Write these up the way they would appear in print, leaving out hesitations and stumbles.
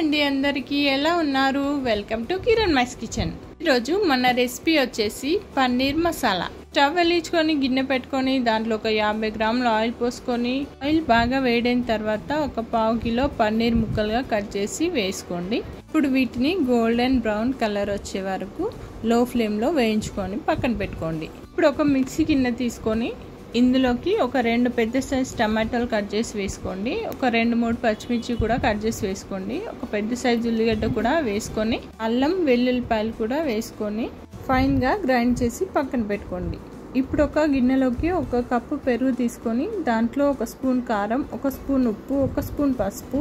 అండి అందరికీ ఎలా ఉన్నారు? Welcome to Kiranmai's kitchen. ఈరోజు మన రెసిపీ వచ్చేసి పన్నీర్ మసాలా. స్టవ్ వెలిగించుకొని గిన్నె పెట్టుకొని దాంట్లో ఒక 50 గ్రాముల ఆయిల్ పోసుకొని ఆయిల్ బాగా వేడైన తర్వాత ఒక పావు కిలో పన్నీర్ ముక్కలుగా కట్ చేసి వేసుకోండి. ఇప్పుడు వీటిని గోల్డెన్ బ్రౌన్ కలర్ వచ్చే వరకు లో ఫ్లేమ్లో వేయించుకొని పక్కన పెట్టుకోండి. ఇప్పుడు ఒక మిక్సీ గిన్నె తీసుకొని ఇందులోకి ఒక 2 పెద్ద సైజ్ టమాటాలు కట్ చేసి వేసుకోండి. ఒక 2-3 పచ్చిమిర్చి కూడా కట్ చేసి వేసుకోండి. ఒక పెద్ద సైజు ఉల్లిగడ్డ కూడా వేసుకొని అల్లం వెల్లుల్లిపాయలు కూడా వేసుకొని ఫైన్గా గ్రైండ్ చేసి పక్కన పెట్టుకోండి. ఇప్పుడు ఒక గిన్నెలోకి 1 కప్పు పెరుగు తీసుకొని దాంట్లో 1 స్పూన్ కారం, 1 స్పూన్ ఉప్పు, 1 స్పూన్ పసుపు,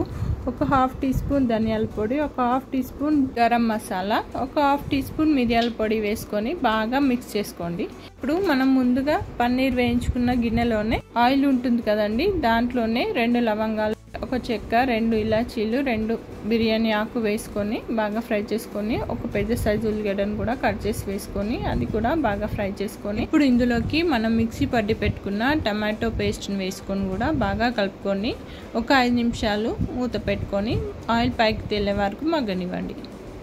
1/2 టీ స్పూన్ ధనియాల పొడి, 1/2 teaspoon garam masala, 1/2 teaspoon మిరియాల పొడి వేసుకొని బాగా మిక్స్ చేసుకోండి. ఇప్పుడు మనం ముందుగా పన్నీర్ వేయించుకున్న గిన్నెలోనే ఆయిల్ ఉంటుంది కదండి, దాంట్లోనే 2 లవంగాలు, 1 చెక్క, 2 ఇలాచీలు, 2 బిర్యానీ ఆకు వేసుకొని బాగా ఫ్రై చేసుకొని ఒక పెద్ద సైజు ఉల్లిగడ్డను కూడా కట్ చేసి వేసుకొని అది కూడా బాగా ఫ్రై చేసుకొని ఇప్పుడు ఇందులోకి మనం మిక్సీ పట్టి పెట్టుకున్న టమాటో పేస్ట్ని వేసుకొని కూడా బాగా కలుపుకొని ఒక 5 నిమిషాలు మూత పెట్టుకొని ఆయిల్ పైకి తేలే వరకు మగ్గనివ్వండి.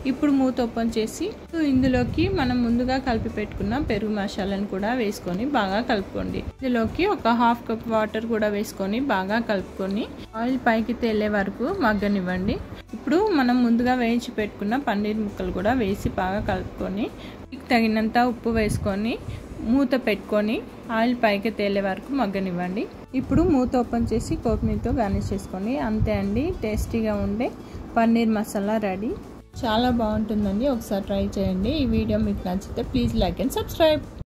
ఇప్పుడు మూత ఓపెన్ చేసి ఇందులోకి మనం ముందుగా కలిపి పెట్టుకున్న పెరుగు మసాలాను కూడా వేసుకొని బాగా కలుపుకోండి. ఇందులోకి ఒక 1/2 కప్ వాటర్ కూడా వేసుకొని బాగా కలుపుకొని ఆయిల్ పైకి తేలే వరకు మగ్గనివ్వండి. ఇప్పుడు మనం ముందుగా వేయించి పెట్టుకున్న పన్నీర్ ముక్కలు కూడా వేసి బాగా కలుపుకొని తగినంత ఉప్పు వేసుకొని మూత పెట్టుకొని ఆయిల్ పైకి తేలే వరకు మగ్గనివ్వండి. ఇప్పుడు మూత ఓపెన్ చేసి కొత్తిమీరతో గార్నిష్ చేసుకొని అంతే అండి, టేస్టీగా ఉండే పన్నీర్ మసాలా రెడీ. చాలా బాగుంటుందండి, ఒకసారి ట్రై చేయండి. ఈ వీడియో మీకు నచ్చితే ప్లీజ్ లైక్ అండ్ సబ్స్క్రైబ్.